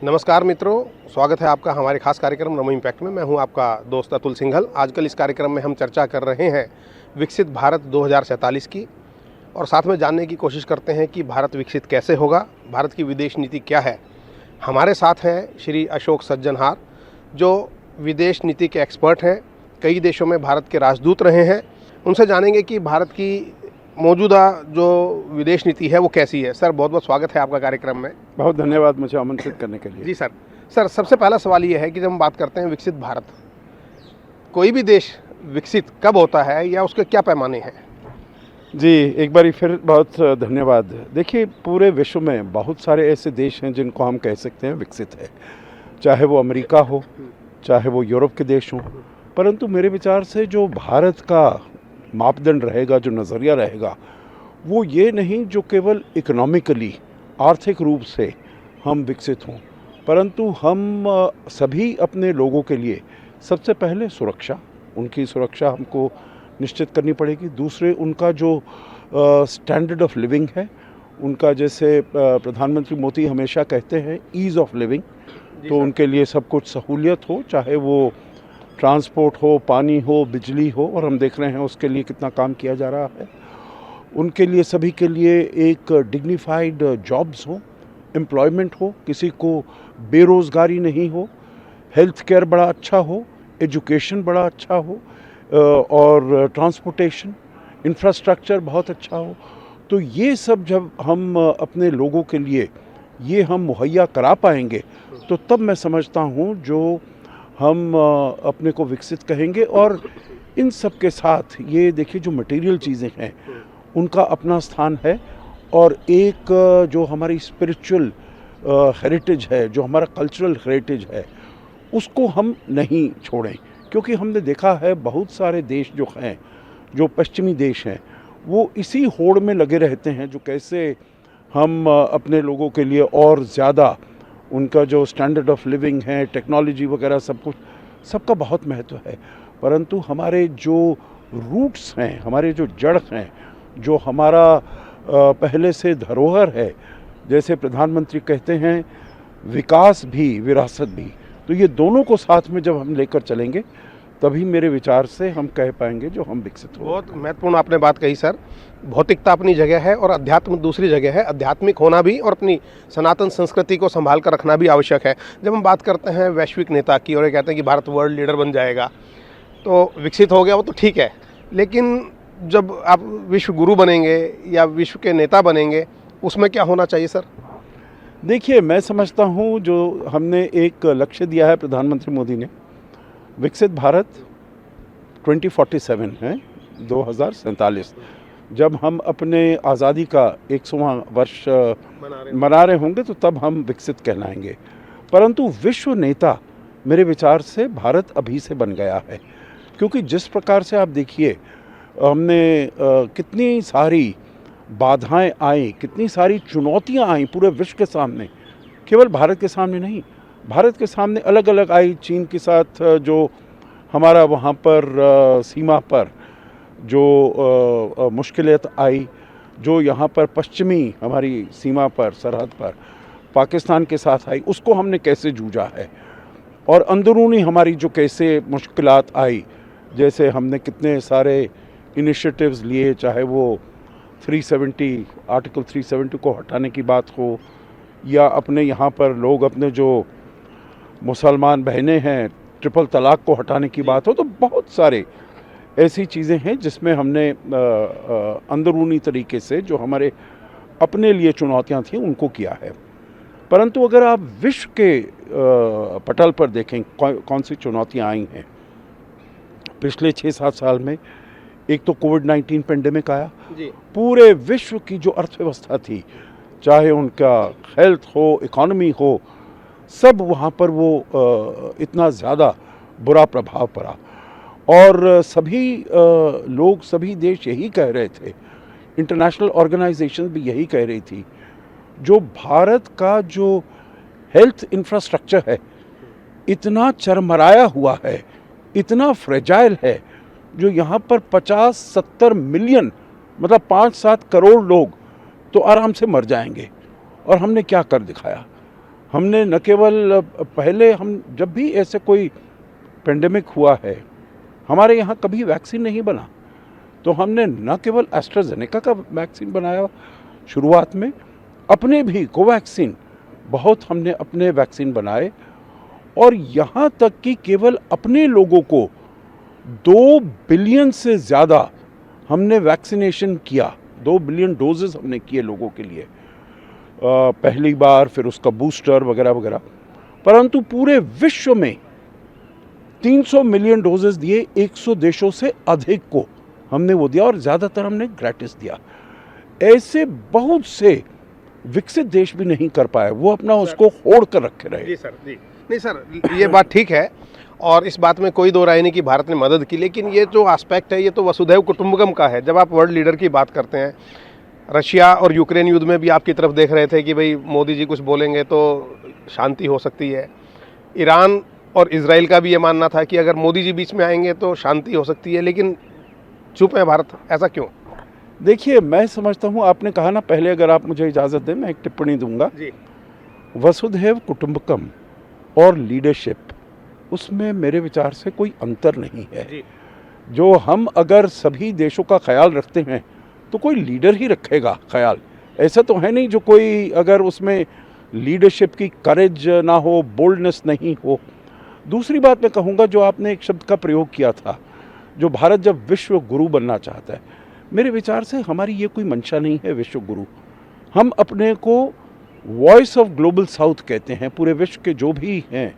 नमस्कार मित्रों, स्वागत है आपका हमारे खास कार्यक्रम नमो इम्पैक्ट में। मैं हूं आपका दोस्त अतुल सिंघल। आजकल इस कार्यक्रम में हम चर्चा कर रहे हैं विकसित भारत 2047 की और साथ में जानने की कोशिश करते हैं कि भारत विकसित कैसे होगा, भारत की विदेश नीति क्या है। हमारे साथ हैं श्री अशोक सज्जनहार, जो विदेश नीति के एक्सपर्ट हैं, कई देशों में भारत के राजदूत रहे हैं। उनसे जानेंगे कि भारत की मौजूदा जो विदेश नीति है वो कैसी है। सर, बहुत बहुत स्वागत है आपका कार्यक्रम में। बहुत धन्यवाद मुझे आमंत्रित करने के लिए। जी सर, सबसे पहला सवाल ये है कि जब हम बात करते हैं विकसित भारत, कोई भी देश विकसित कब होता है या उसके क्या पैमाने हैं? जी, एक बार फिर बहुत धन्यवाद। देखिए, पूरे विश्व में बहुत सारे ऐसे देश हैं जिनको हम कह सकते हैं विकसित है, चाहे वो अमेरिका हो, चाहे वो यूरोप के देश हों। परंतु मेरे विचार से जो भारत का मापदंड रहेगा, जो नज़रिया रहेगा, वो ये नहीं जो केवल इकोनॉमिकली आर्थिक रूप से हम विकसित हों, परंतु हम सभी अपने लोगों के लिए सबसे पहले सुरक्षा, उनकी सुरक्षा हमको निश्चित करनी पड़ेगी। दूसरे, उनका जो स्टैंडर्ड ऑफ लिविंग है, उनका जैसे प्रधानमंत्री मोदी हमेशा कहते हैं ईज़ ऑफ लिविंग, तो उनके लिए सब कुछ सहूलियत हो, चाहे वो ट्रांसपोर्ट हो, पानी हो, बिजली हो, और हम देख रहे हैं उसके लिए कितना काम किया जा रहा है। उनके लिए, सभी के लिए एक डिग्निफाइड जॉब्स हो, एम्प्लॉयमेंट हो, किसी को बेरोज़गारी नहीं हो, हेल्थ केयर बड़ा अच्छा हो, एजुकेशन बड़ा अच्छा हो, और ट्रांसपोर्टेशन इंफ्रास्ट्रक्चर बहुत अच्छा हो। तो ये सब जब हम अपने लोगों के लिए ये हम मुहैया करा पाएंगे, तो तब मैं समझता हूँ जो हम अपने को विकसित कहेंगे। और इन सब के साथ ये देखिए, जो मटेरियल चीज़ें हैं उनका अपना स्थान है, और एक जो हमारी स्पिरिचुअल हेरिटेज है, जो हमारा कल्चरल हेरिटेज है, उसको हम नहीं छोड़ें। क्योंकि हमने देखा है बहुत सारे देश जो हैं, जो पश्चिमी देश हैं, वो इसी होड़ में लगे रहते हैं जो कैसे हम अपने लोगों के लिए और ज़्यादा उनका जो स्टैंडर्ड ऑफ लिविंग है, टेक्नोलॉजी वगैरह सब कुछ, सबका बहुत महत्व है। परंतु हमारे जो रूट्स हैं, हमारे जो जड़ हैं, जो हमारा पहले से धरोहर है, जैसे प्रधानमंत्री कहते हैं विकास भी विरासत भी, तो ये दोनों को साथ में जब हम लेकर चलेंगे तभी मेरे विचार से हम कह पाएंगे जो हम विकसित हो। बहुत महत्वपूर्ण आपने बात कही सर। भौतिकता अपनी जगह है और अध्यात्म दूसरी जगह है। आध्यात्मिक होना भी और अपनी सनातन संस्कृति को संभाल कर रखना भी आवश्यक है। जब हम बात करते हैं वैश्विक नेता की और ये कहते हैं कि भारत वर्ल्ड लीडर बन जाएगा, तो विकसित हो गया वो तो ठीक है, लेकिन जब आप विश्व गुरु बनेंगे या विश्व के नेता बनेंगे, उसमें क्या होना चाहिए सर? देखिए, मैं समझता हूँ जो हमने एक लक्ष्य दिया है प्रधानमंत्री मोदी ने, विकसित भारत 2047 है, 2047, जब हम अपने आज़ादी का 100वां वर्ष मना रहे होंगे, तो तब हम विकसित कहलाएंगे। परंतु विश्व नेता मेरे विचार से भारत अभी से बन गया है। क्योंकि जिस प्रकार से आप देखिए, हमने कितनी सारी बाधाएं आई, कितनी सारी चुनौतियां आई पूरे विश्व के सामने, केवल भारत के सामने नहीं, भारत के सामने अलग अलग आई। चीन के साथ जो हमारा वहाँ पर सीमा पर जो मुश्किलें आई, जो यहाँ पर पश्चिमी हमारी सीमा पर, सरहद पर पाकिस्तान के साथ आई, उसको हमने कैसे जूझा है। और अंदरूनी हमारी जो कैसे मुश्किलात आई, जैसे हमने कितने सारे इनिशिएटिव्स लिए, चाहे वो 370 आर्टिकल 370 को हटाने की बात हो, या अपने यहाँ पर लोग अपने जो मुसलमान बहनें हैं ट्रिपल तलाक को हटाने की बात हो, तो बहुत सारे ऐसी चीज़ें हैं जिसमें हमने अंदरूनी तरीके से जो हमारे अपने लिए चुनौतियाँ थीं उनको किया है। परंतु अगर आप विश्व के पटल पर देखें कौन सी चुनौतियाँ आई हैं पिछले 6-7 साल में, एक तो कोविड-19 पेंडेमिक आया, पूरे विश्व की जो अर्थव्यवस्था थी, चाहे उनका हेल्थ हो, इकोनॉमी हो, सब वहाँ पर वो इतना ज़्यादा बुरा प्रभाव पड़ा। और सभी लोग, सभी देश यही कह रहे थे, इंटरनेशनल ऑर्गेनाइजेशन भी यही कह रही थी, जो भारत का जो हेल्थ इंफ्रास्ट्रक्चर है इतना चरमराया हुआ है, इतना फ्रेजाइल है, जो यहाँ पर 50-70 मिलियन, मतलब 5-7 करोड़ लोग तो आराम से मर जाएंगे। और हमने क्या कर दिखाया, हमने न केवल पहले हम जब भी ऐसे कोई पेंडेमिक हुआ है, हमारे यहाँ कभी वैक्सीन नहीं बना, तो हमने न केवल एस्ट्राजेनेका का वैक्सीन बनाया शुरुआत में, अपने भी कोवैक्सीन बहुत हमने अपने वैक्सीन बनाए, और यहाँ तक कि केवल अपने लोगों को 2 बिलियन से ज़्यादा हमने वैक्सीनेशन किया। 2 बिलियन डोजेस हमने किए लोगों के लिए पहली बार, फिर उसका बूस्टर वगैरह वगैरह। परंतु पूरे विश्व में 300 मिलियन डोजेस दिए, 100 देशों से अधिक को हमने वो दिया, और ज़्यादातर हमने ग्रेटिस दिया। ऐसे बहुत से विकसित देश भी नहीं कर पाए, वो अपना उसको होड़ कर रखे रहे। जी सर, जी नहीं सर, ये बात ठीक है और इस बात में कोई दो राय नहीं कि भारत ने मदद की, लेकिन ये जो एस्पेक्ट है ये तो वसुधैव कुटुंबकम का है। जब आप वर्ल्ड लीडर की बात करते हैं, रशिया और यूक्रेन युद्ध में भी आपकी तरफ देख रहे थे कि भाई मोदी जी कुछ बोलेंगे तो शांति हो सकती है। ईरान और इजराइल का भी ये मानना था कि अगर मोदी जी बीच में आएंगे तो शांति हो सकती है, लेकिन चुप है भारत, ऐसा क्यों? देखिए, मैं समझता हूँ, आपने कहा ना पहले, अगर आप मुझे इजाज़त दें मैं एक टिप्पणी दूंगा। जी। वसुधैव कुटुंबकम और लीडरशिप, उसमें मेरे विचार से कोई अंतर नहीं है। जी। जो हम अगर सभी देशों का ख्याल रखते हैं तो कोई लीडर ही रखेगा ख्याल। ऐसा तो है नहीं जो कोई अगर उसमें लीडरशिप की करेज ना हो, बोल्डनेस नहीं हो। दूसरी बात मैं कहूँगा, जो आपने एक शब्द का प्रयोग किया था, जो भारत जब विश्व गुरु बनना चाहता है, मेरे विचार से हमारी ये कोई मंशा नहीं है विश्व गुरु। हम अपने को वॉइस ऑफ ग्लोबल साउथ कहते हैं, पूरे विश्व के जो भी हैं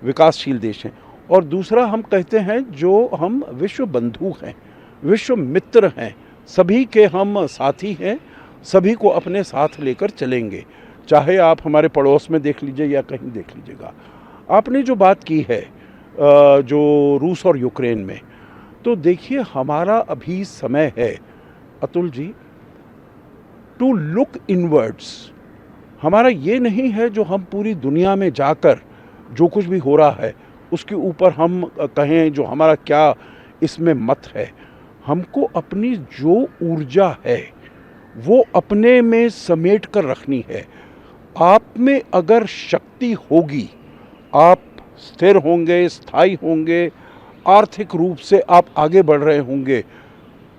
विकासशील देश हैं। और दूसरा हम कहते हैं जो हम विश्व बंधु हैं, विश्व मित्र हैं, सभी के हम साथी हैं, सभी को अपने साथ लेकर चलेंगे। चाहे आप हमारे पड़ोस में देख लीजिए या कहीं देख लीजिएगा। आपने जो बात की है जो रूस और यूक्रेन में, तो देखिए हमारा अभी समय है Atul ji to look inwards. हमारा ये नहीं है जो हम पूरी दुनिया में जाकर जो कुछ भी हो रहा है उसके ऊपर हम कहें जो हमारा क्या इसमें मत है। हमको अपनी जो ऊर्जा है वो अपने में समेट कर रखनी है। आप में अगर शक्ति होगी, आप स्थिर होंगे, स्थायी होंगे, आर्थिक रूप से आप आगे बढ़ रहे होंगे,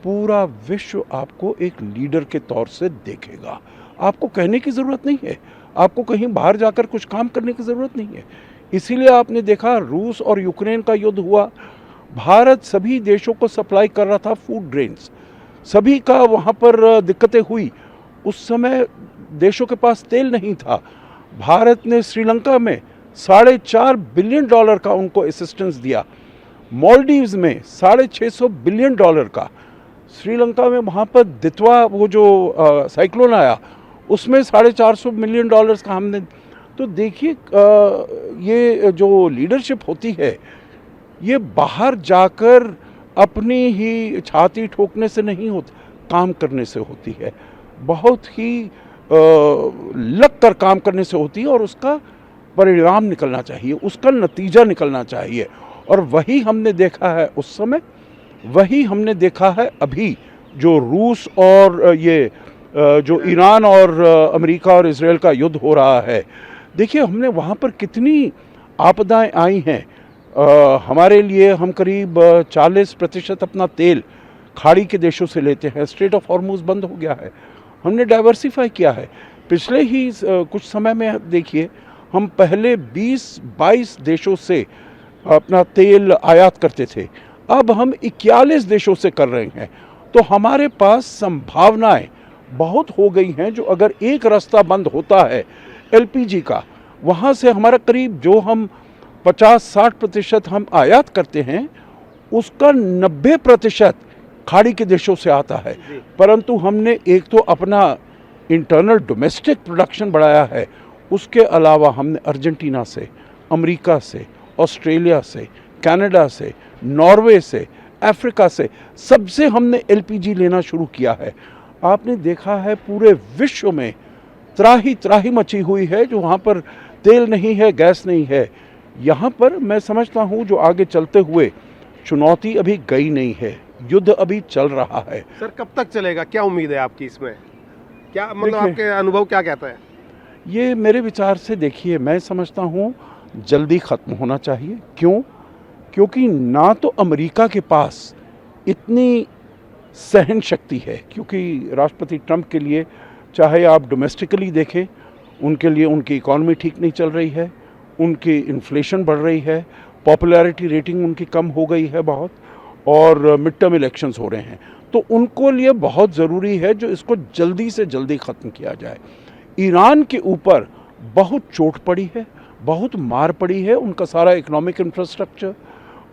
पूरा विश्व आपको एक लीडर के तौर से देखेगा। आपको कहने की ज़रूरत नहीं है, आपको कहीं बाहर जाकर कुछ काम करने की ज़रूरत नहीं है। इसीलिए आपने देखा रूस और यूक्रेन का युद्ध हुआ, भारत सभी देशों को सप्लाई कर रहा था फूड ग्रेन्स, सभी का वहाँ पर दिक्कतें हुई। उस समय देशों के पास तेल नहीं था, भारत ने श्रीलंका में $4.5 बिलियन का उनको असिस्टेंस दिया। मालदीव्स में $650 बिलियन का, श्रीलंका में वहाँ पर दितवा वो जो साइक्लोन आया उसमें $450 मिलियन का हमने। तो देखिए ये जो लीडरशिप होती है ये बाहर जाकर अपनी ही छाती ठोकने से नहीं होती, काम करने से होती है, बहुत ही लग कर काम करने से होती है, और उसका परिणाम निकलना चाहिए, उसका नतीजा निकलना चाहिए। और वही हमने देखा है उस समय, वही हमने देखा है अभी जो रूस और ये जो ईरान और अमेरिका और इजराइल का युद्ध हो रहा है। देखिए हमने वहाँ पर कितनी आपदाएं आई हैं। हमारे लिए हम करीब 40% अपना तेल खाड़ी के देशों से लेते हैं। स्ट्रेट ऑफ हॉर्मुज़ बंद हो गया है, हमने डाइवर्सिफाई किया है। पिछले ही कुछ समय में देखिए हम पहले 20-22 देशों से अपना तेल आयात करते थे, अब हम 41 देशों से कर रहे हैं। तो हमारे पास संभावनाएं बहुत हो गई हैं। जो अगर एक रास्ता बंद होता है एलपीजी का, वहाँ से हमारा करीब जो हम 50-60% हम आयात करते हैं उसका 90% खाड़ी के देशों से आता है। परंतु हमने एक तो अपना इंटरनल डोमेस्टिक प्रोडक्शन बढ़ाया है, उसके अलावा हमने अर्जेंटीना से, अमेरिका से, ऑस्ट्रेलिया से, कनाडा से, नॉर्वे से, अफ्रीका से, सबसे हमने एलपीजी लेना शुरू किया है। आपने देखा है पूरे विश्व में त्राही त्राही मची हुई है, जो वहाँ पर तेल नहीं है, गैस नहीं है। यहाँ पर मैं समझता हूँ जो आगे चलते हुए चुनौती अभी गई नहीं है, युद्ध अभी चल रहा है। सर कब तक चलेगा, क्या उम्मीद है आपकी इसमें, क्या मतलब आपके अनुभव क्या कहता है? ये मेरे विचार से देखिए, मैं समझता हूँ जल्दी ख़त्म होना चाहिए। क्यों? क्योंकि ना तो अमेरिका के पास इतनी सहन शक्ति है, क्योंकि राष्ट्रपति ट्रंप के लिए चाहे आप डोमेस्टिकली देखें, उनके लिए उनकी इकॉनमी ठीक नहीं चल रही है, उनकी इन्फ्लेशन बढ़ रही है, पॉपुलैरिटी रेटिंग उनकी कम हो गई है बहुत, और मिड टर्म इलेक्शंस हो रहे हैं। तो उनको लिए बहुत ज़रूरी है जो इसको जल्दी से जल्दी ख़त्म किया जाए। ईरान के ऊपर बहुत चोट पड़ी है, बहुत मार पड़ी है, उनका सारा इकोनॉमिक इंफ्रास्ट्रक्चर,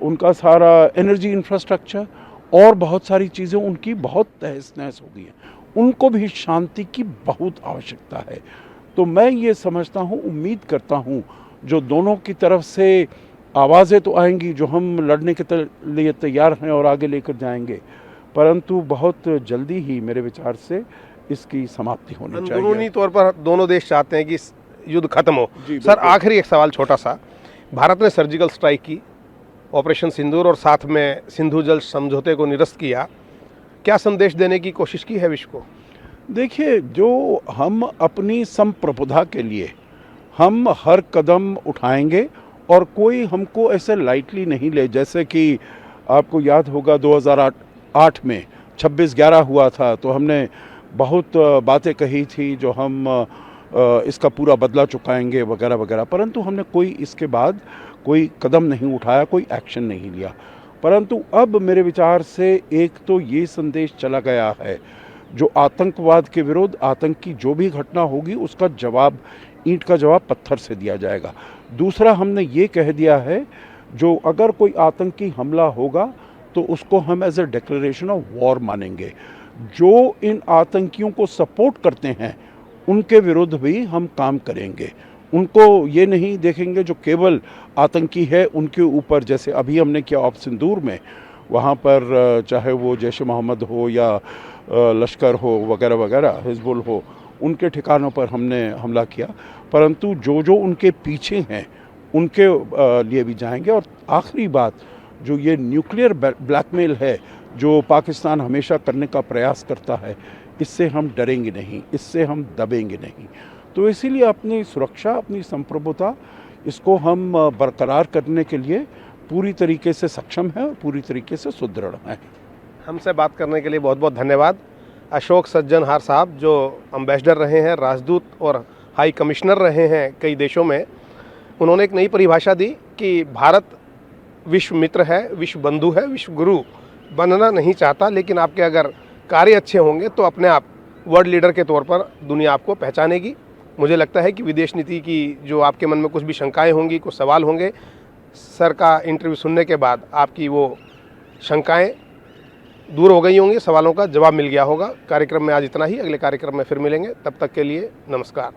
उनका सारा एनर्जी इंफ्रास्ट्रक्चर और बहुत सारी चीज़ें उनकी बहुत तहस नहस हो गई हैं। उनको भी शांति की बहुत आवश्यकता है। तो मैं ये समझता हूँ, उम्मीद करता हूँ, जो दोनों की तरफ से आवाज़ें तो आएंगी जो हम लड़ने के लिए तैयार हैं और आगे लेकर जाएंगे, परंतु बहुत जल्दी ही मेरे विचार से इसकी समाप्ति होनी चाहिए। अंदरूनी तौर पर दोनों देश चाहते हैं कि इस युद्ध खत्म हो। जी, सर, आखिरी एक सवाल छोटा सा, भारत ने सर्जिकल स्ट्राइक की, ऑपरेशन सिंदूर और साथ में सिंधु जल समझौते को निरस्त किया, क्या संदेश देने की कोशिश की है विश्व को? देखिए, जो हम अपनी संप्रभुता के लिए हम हर कदम उठाएंगे और कोई हमको ऐसे लाइटली नहीं ले। जैसे कि आपको याद होगा 2008 में 26/11 हुआ था, तो हमने बहुत बातें कही थी जो हम इसका पूरा बदला चुकाएंगे वगैरह वगैरह, परंतु हमने कोई इसके बाद कोई कदम नहीं उठाया, कोई एक्शन नहीं लिया। परंतु अब मेरे विचार से एक तो ये संदेश चला गया है, जो आतंकवाद के विरुद्ध आतंक की जो भी घटना होगी उसका जवाब, ईंट का जवाब पत्थर से दिया जाएगा। दूसरा, हमने ये कह दिया है जो अगर कोई आतंकी हमला होगा तो उसको हम as a declaration of war मानेंगे। जो इन आतंकियों को सपोर्ट करते हैं उनके विरुद्ध भी हम काम करेंगे। उनको ये नहीं देखेंगे जो केवल आतंकी है उनके ऊपर, जैसे अभी हमने किया ऑप सिंदूर में, वहाँ पर चाहे वो जैश मोहम्मद हो या लश्कर हो वगैरह वगैरह, हिजबुल हो, उनके ठिकानों पर हमने हमला किया, परंतु जो जो उनके पीछे हैं उनके लिए भी जाएंगे। और आखिरी बात, जो ये न्यूक्लियर ब्लैकमेल है जो पाकिस्तान हमेशा करने का प्रयास करता है, इससे हम डरेंगे नहीं, इससे हम दबेंगे नहीं। तो इसीलिए अपनी सुरक्षा, अपनी संप्रभुता, इसको हम बरकरार करने के लिए पूरी तरीके से सक्षम हैं और पूरी तरीके से सुदृढ़ हैं। हमसे बात करने के लिए बहुत बहुत धन्यवाद। अशोक सज्जनहार साहब, जो एम्बेसडर रहे हैं, राजदूत और हाई कमिश्नर रहे हैं कई देशों में, उन्होंने एक नई परिभाषा दी कि भारत विश्व मित्र है, विश्व बंधु है, विश्व गुरु बनना नहीं चाहता, लेकिन आपके अगर कार्य अच्छे होंगे तो अपने आप वर्ल्ड लीडर के तौर पर दुनिया आपको पहचानेगी। मुझे लगता है कि विदेश नीति की जो आपके मन में कुछ भी शंकाएं होंगी, कुछ सवाल होंगे, सर का इंटरव्यू सुनने के बाद आपकी वो शंकाएं दूर हो गई होंगी, सवालों का जवाब मिल गया होगा। कार्यक्रम में आज इतना ही, अगले कार्यक्रम में फिर मिलेंगे, तब तक के लिए नमस्कार।